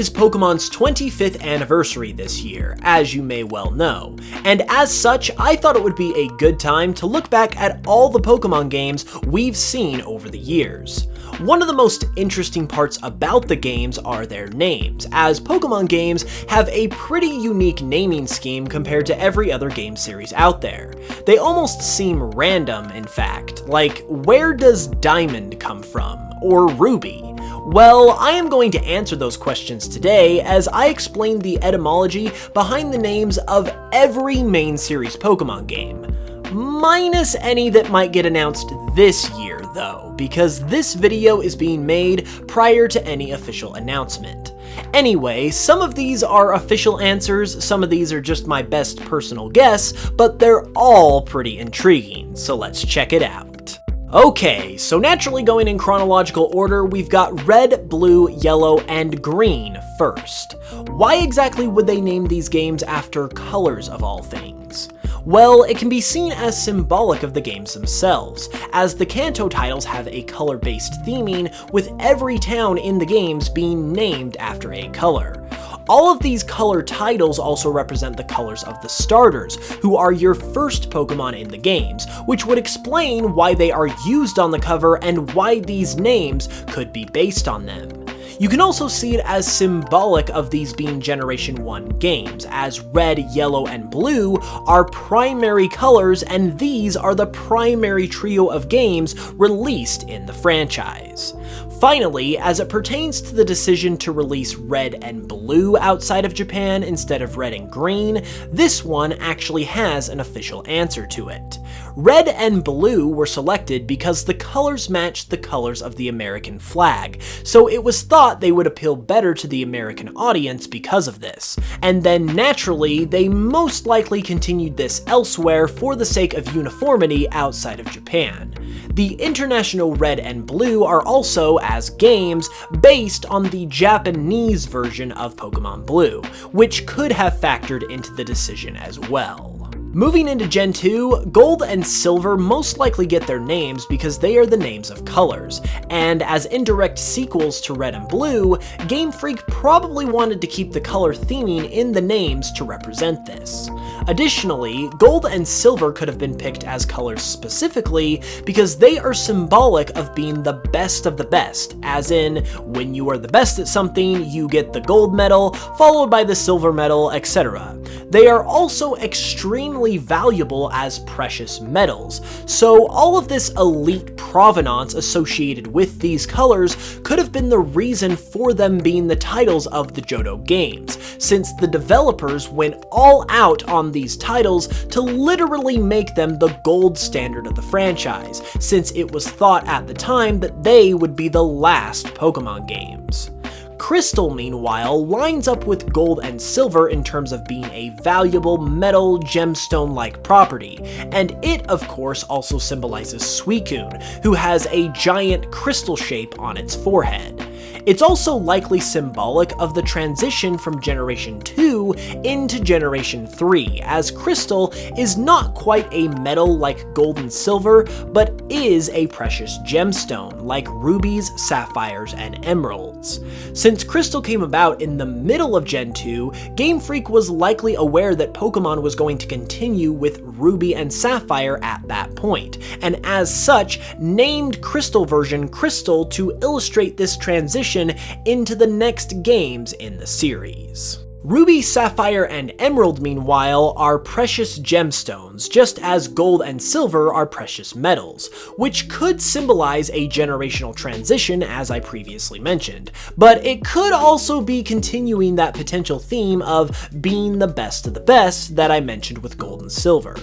is Pokemon's 25th anniversary this year, as you may well know, and as such, I thought it would be a good time to look back at all the Pokemon games we've seen over the years. One of the most interesting parts about the games are their names, as Pokemon games have a pretty unique naming scheme compared to every other game series out there. They almost seem random, in fact, like where does Diamond come from, or Ruby? Well, I am going to answer those questions today as I explain the etymology behind the names of every main series Pokemon game. Minus any that might get announced this year though, because this video is being made prior to any official announcement. Anyway, some of these are official answers, some of these are just my best personal guess, but they're all pretty intriguing, so let's check it out. Okay, so naturally going in chronological order, we've got red, blue, yellow, and green first. Why exactly would they name these games after colors of all things? Well, it can be seen as symbolic of the games themselves, as the Kanto titles have a color-based theming, with every town in the games being named after a color. All of these color titles also represent the colors of the starters, who are your first Pokemon in the games, which would explain why they are used on the cover and why these names could be based on them. You can also see it as symbolic of these being Generation 1 games, as red, yellow, and blue are primary colors, and these are the primary trio of games released in the franchise. Finally, as it pertains to the decision to release red and blue outside of Japan instead of red and green, this one actually has an official answer to it. Red and blue were selected because the colors matched the colors of the American flag, so it was thought they would appeal better to the American audience because of this. And then naturally, they most likely continued this elsewhere for the sake of uniformity outside of Japan. The international red and blue are also, as games, based on the Japanese version of Pokemon Blue, which could have factored into the decision as well. Moving into Gen 2, Gold and Silver most likely get their names because they are the names of colors, and as indirect sequels to Red and Blue, Game Freak probably wanted to keep the color theming in the names to represent this. Additionally, Gold and Silver could have been picked as colors specifically because they are symbolic of being the best of the best, as in, when you are the best at something, you get the gold medal, followed by the silver medal, etc. They are also extremely valuable as precious metals, so all of this elite provenance associated with these colors could have been the reason for them being the titles of the Johto games, since the developers went all out on these titles to literally make them the gold standard of the franchise, since it was thought at the time that they would be the last Pokemon games. Crystal, meanwhile, lines up with Gold and Silver in terms of being a valuable metal gemstone-like property, and it, of course, also symbolizes Suicune, who has a giant crystal shape on its forehead. It's also likely symbolic of the transition from Generation 2 into Generation 3, as Crystal is not quite a metal like Gold and Silver, but is a precious gemstone like rubies, sapphires, and emeralds. Since Crystal came about in the middle of Gen 2, Game Freak was likely aware that Pokemon was going to continue with Ruby and Sapphire at that point, and as such, named Crystal version Crystal to illustrate this transition into the next games in the series. Ruby, Sapphire, and Emerald, meanwhile, are precious gemstones, just as Gold and Silver are precious metals, which could symbolize a generational transition, as I previously mentioned, but it could also be continuing that potential theme of being the best of the best that I mentioned with Gold and Silver.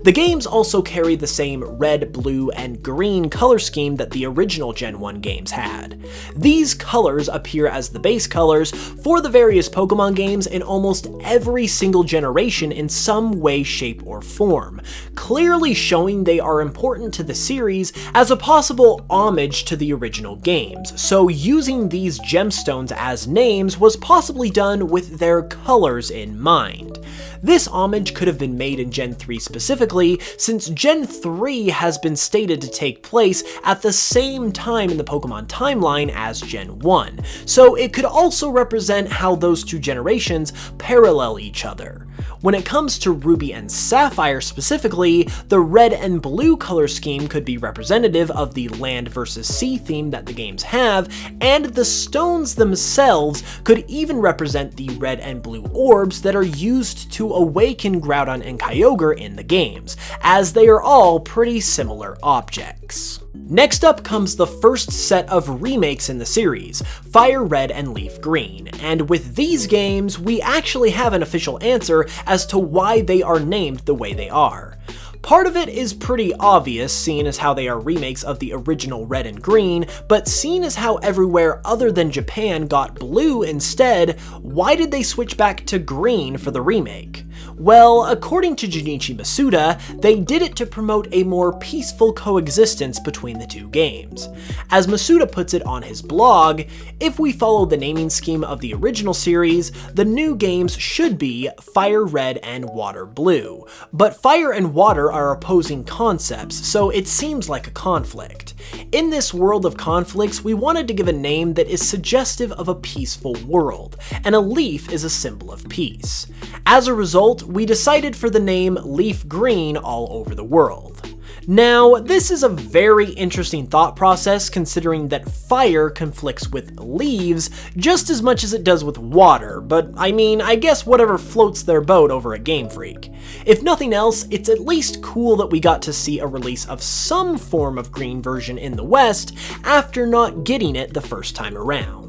The games also carry the same red, blue, and green color scheme that the original Gen 1 games had. These colors appear as the base colors for the various Pokemon games games in almost every single generation in some way, shape, or form, clearly showing they are important to the series as a possible homage to the original games, so using these gemstones as names was possibly done with their colors in mind. This homage could have been made in Gen 3 specifically, since Gen 3 has been stated to take place at the same time in the Pokemon timeline as Gen 1, so it could also represent how those two generations parallel each other. When it comes to Ruby and Sapphire specifically, the red and blue color scheme could be representative of the land versus sea theme that the games have, and the stones themselves could even represent the red and blue orbs that are used to awaken Groudon and Kyogre in the games, as they are all pretty similar objects. Next up comes the first set of remakes in the series, Fire Red and Leaf Green, and with these games, we actually have an official answer as to why they are named the way they are. Part of it is pretty obvious, seeing as how they are remakes of the original Red and Green, but seeing as how everywhere other than Japan got blue instead, why did they switch back to green for the remake? Well, according to Junichi Masuda, they did it to promote a more peaceful coexistence between the two games. As Masuda puts it on his blog, if we follow the naming scheme of the original series, the new games should be Fire Red and Water Blue, but fire and water are opposing concepts, so it seems like a conflict. In this world of conflicts, we wanted to give a name that is suggestive of a peaceful world, and a leaf is a symbol of peace. As a result, we decided for the name Leaf Green all over the world. Now, this is a very interesting thought process considering that fire conflicts with leaves just as much as it does with water, but I mean, I guess whatever floats their boat over at Game Freak. If nothing else, it's at least cool that we got to see a release of some form of green version in the West after not getting it the first time around.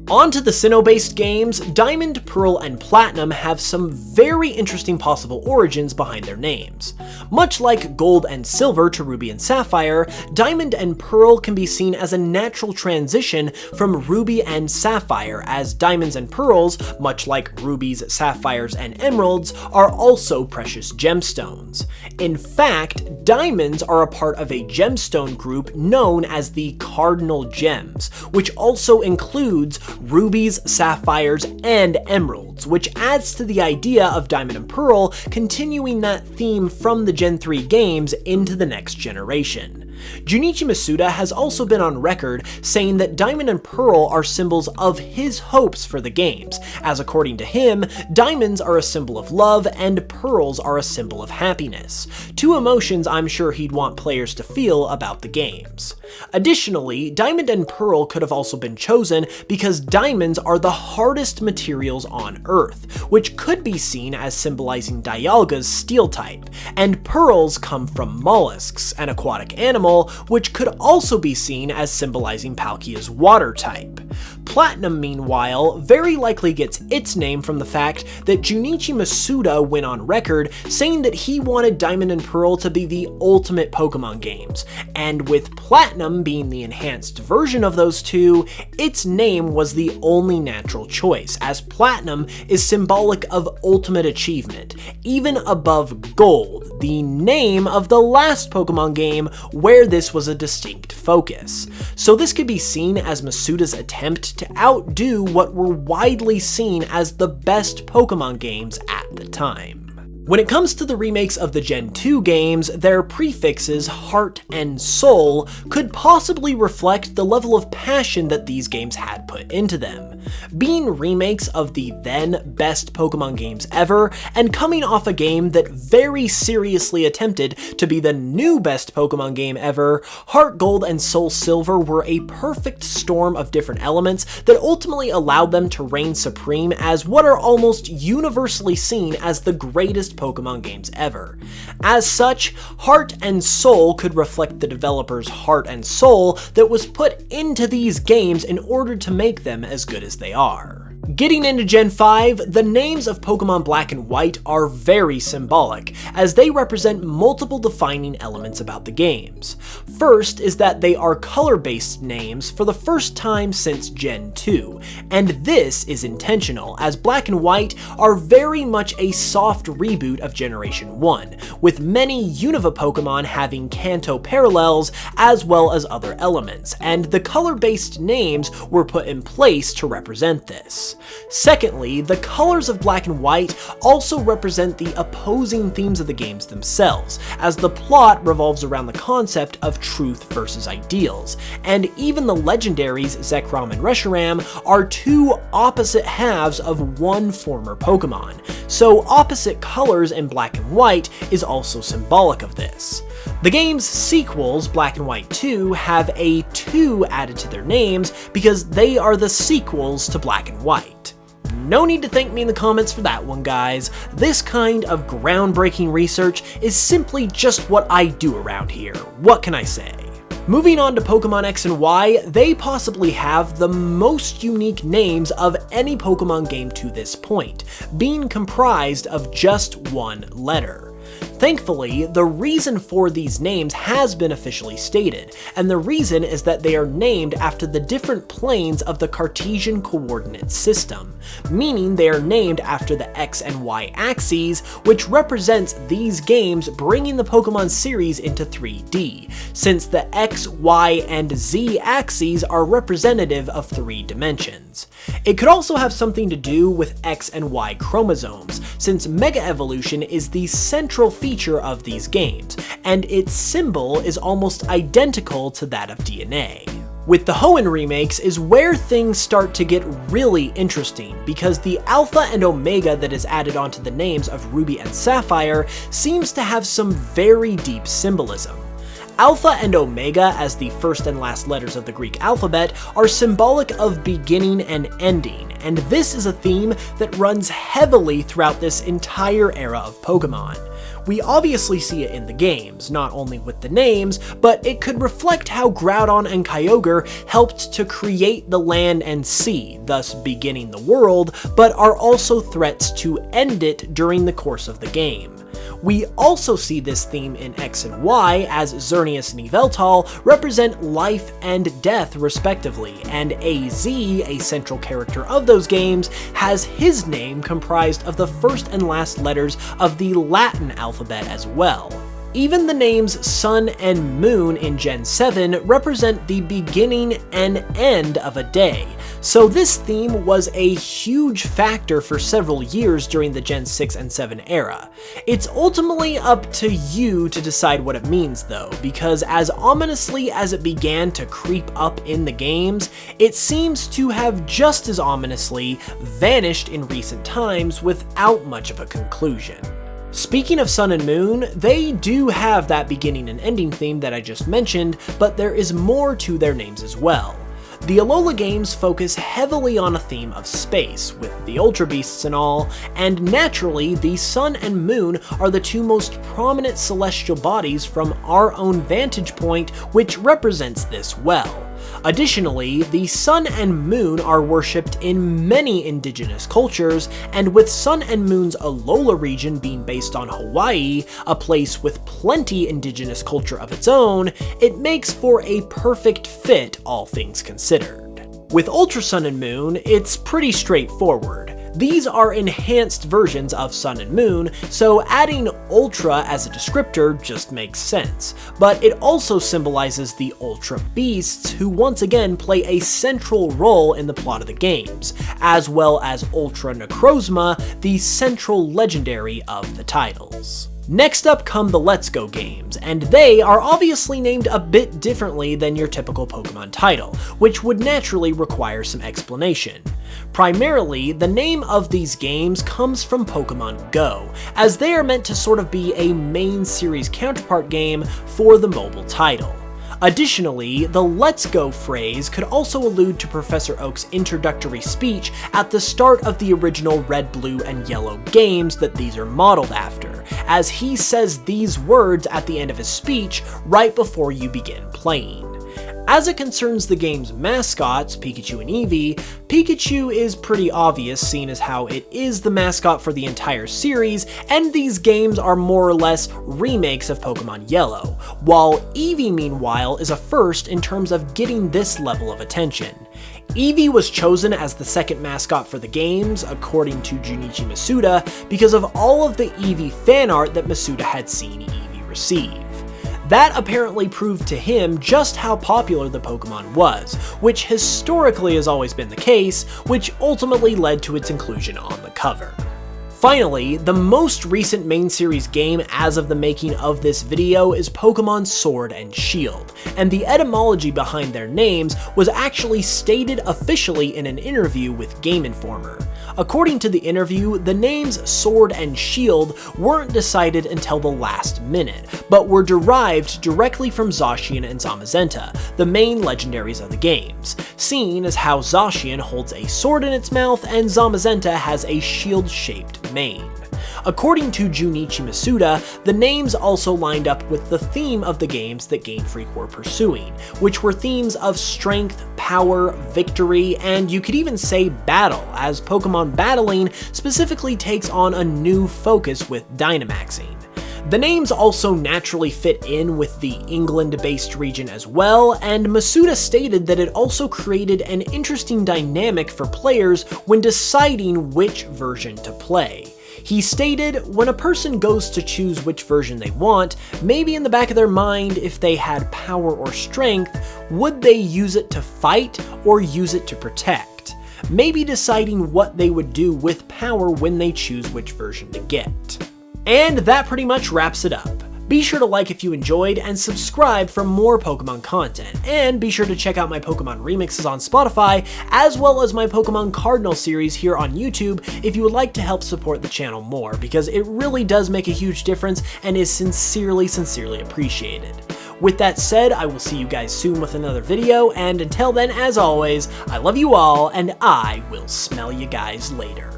On to the Sinnoh-based games, Diamond, Pearl, and Platinum have some very interesting possible origins behind their names. Much like Gold and Silver to Ruby and Sapphire, Diamond and Pearl can be seen as a natural transition from Ruby and Sapphire, as Diamonds and Pearls, much like Rubies, Sapphires, and Emeralds, are also precious gemstones. In fact, Diamonds are a part of a gemstone group known as the Cardinal Gems, which also includes Rubies, Sapphires, and Emeralds, which adds to the idea of Diamond and Pearl continuing that theme from the Gen 3 games into the next generation. Junichi Masuda has also been on record saying that Diamond and Pearl are symbols of his hopes for the games, as according to him, diamonds are a symbol of love and pearls are a symbol of happiness, two emotions I'm sure he'd want players to feel about the games. Additionally, Diamond and Pearl could have also been chosen because diamonds are the hardest materials on Earth, which could be seen as symbolizing Dialga's steel type, and pearls come from mollusks, an aquatic animal, which could also be seen as symbolizing Palkia's water type. Platinum, meanwhile, very likely gets its name from the fact that Junichi Masuda went on record saying that he wanted Diamond and Pearl to be the ultimate Pokemon games, and with Platinum being the enhanced version of those two, its name was the only natural choice, as Platinum is symbolic of ultimate achievement, even above Gold, the name of the last Pokemon game where this was a distinct focus. So this could be seen as Masuda's attempt to outdo what were widely seen as the best Pokemon games at the time. When it comes to the remakes of the Gen 2 games, their prefixes Heart and Soul could possibly reflect the level of passion that these games had put into them. Being remakes of the then best Pokemon games ever, and coming off a game that very seriously attempted to be the new best Pokemon game ever, Heart Gold and Soul Silver were a perfect storm of different elements that ultimately allowed them to reign supreme as what are almost universally seen as the greatest Pokemon games ever. As such, Heart and Soul could reflect the developers' heart and soul that was put into these games in order to make them as good as they are. Getting into Gen 5, the names of Pokemon Black and White are very symbolic, as they represent multiple defining elements about the games. First is that they are color-based names for the first time since Gen 2, and this is intentional, as Black and White are very much a soft reboot of Generation 1, with many Unova Pokemon having Kanto parallels as well as other elements, and the color-based names were put in place to represent this. Secondly, the colors of Black and White also represent the opposing themes of the games themselves, as the plot revolves around the concept of truth versus ideals, and even the legendaries Zekrom and Reshiram are two opposite halves of one former Pokemon, so opposite colors in Black and White is also symbolic of this. The game's sequels, Black and White 2, have a 2 added to their names because they are the sequels to Black and White. No need to thank me in the comments for that one, guys. This kind of groundbreaking research is simply just what I do around here. What can I say? Moving on to Pokemon X and Y, they possibly have the most unique names of any Pokemon game to this point, being comprised of just one letter. Thankfully, the reason for these names has been officially stated, and the reason is that they are named after the different planes of the Cartesian coordinate system, meaning they are named after the X and Y axes, which represents these games bringing the Pokemon series into 3D, since the X, Y, and Z axes are representative of 3 dimensions. It could also have something to do with X and Y chromosomes, since Mega Evolution is the central feature of these games, and its symbol is almost identical to that of DNA. With the Hoenn remakes is where things start to get really interesting, because the Alpha and Omega that is added onto the names of Ruby and Sapphire seems to have some very deep symbolism. Alpha and Omega, as the first and last letters of the Greek alphabet, are symbolic of beginning and ending, and this is a theme that runs heavily throughout this entire era of Pokemon. We obviously see it in the games, not only with the names, but it could reflect how Groudon and Kyogre helped to create the land and sea, thus beginning the world, but are also threats to end it during the course of the game. We also see this theme in X and Y, as Xerneas and Yveltal represent life and death respectively, and AZ, a central character of those games, has his name comprised of the first and last letters of the Latin alphabet as well. Even the names Sun and Moon in Gen 7 represent the beginning and end of a day, so this theme was a huge factor for several years during the Gen 6 and 7 era. It's ultimately up to you to decide what it means though, because as ominously as it began to creep up in the games, it seems to have just as ominously vanished in recent times without much of a conclusion. Speaking of Sun and Moon, they do have that beginning and ending theme that I just mentioned, but there is more to their names as well. The Alola games focus heavily on a theme of space, with the Ultra Beasts and all, and naturally, the Sun and Moon are the two most prominent celestial bodies from our own vantage point, which represents this well. Additionally, the Sun and Moon are worshipped in many indigenous cultures, and with Sun and Moon's Alola region being based on Hawaii, a place with plenty indigenous culture of its own, it makes for a perfect fit, all things considered. With Ultra Sun and Moon, it's pretty straightforward. These are enhanced versions of Sun and Moon, so adding Ultra as a descriptor just makes sense, but it also symbolizes the Ultra Beasts, who once again play a central role in the plot of the games, as well as Ultra Necrozma, the central legendary of the titles. Next up come the Let's Go games, and they are obviously named a bit differently than your typical Pokemon title, which would naturally require some explanation. Primarily, the name of these games comes from Pokemon Go, as they are meant to sort of be a main series counterpart game for the mobile title. Additionally, the "Let's Go" phrase could also allude to Professor Oak's introductory speech at the start of the original Red, Blue, and Yellow games that these are modeled after, as he says these words at the end of his speech right before you begin playing. As it concerns the game's mascots, Pikachu and Eevee, Pikachu is pretty obvious, seeing as how it is the mascot for the entire series, and these games are more or less remakes of Pokemon Yellow, while Eevee meanwhile is a first in terms of getting this level of attention. Eevee was chosen as the second mascot for the games, according to Junichi Masuda, because of all of the Eevee fan art that Masuda had seen Eevee receive. That apparently proved to him just how popular the Pokemon was, which historically has always been the case, which ultimately led to its inclusion on the cover. Finally, the most recent main series game as of the making of this video is Pokemon Sword and Shield, and the etymology behind their names was actually stated officially in an interview with Game Informer. According to the interview, the names Sword and Shield weren't decided until the last minute, but were derived directly from Zacian and Zamazenta, the main legendaries of the games, seeing as how Zacian holds a sword in its mouth and Zamazenta has a shield-shaped mane. According to Junichi Masuda, the names also lined up with the theme of the games that Game Freak were pursuing, which were themes of strength, power, victory, and you could even say battle, as Pokemon battling specifically takes on a new focus with Dynamaxing. The names also naturally fit in with the England-based region as well, and Masuda stated that it also created an interesting dynamic for players when deciding which version to play. He stated, when a person goes to choose which version they want, maybe in the back of their mind, if they had power or strength, would they use it to fight or use it to protect? Maybe deciding what they would do with power when they choose which version to get. And that pretty much wraps it up. Be sure to like if you enjoyed and subscribe for more Pokemon content, and be sure to check out my Pokemon remixes on Spotify, as well as my Pokemon Cardinal series here on YouTube if you would like to help support the channel more, because it really does make a huge difference and is sincerely appreciated. With that said, I will see you guys soon with another video, and until then, as always, I love you all, and I will smell you guys later.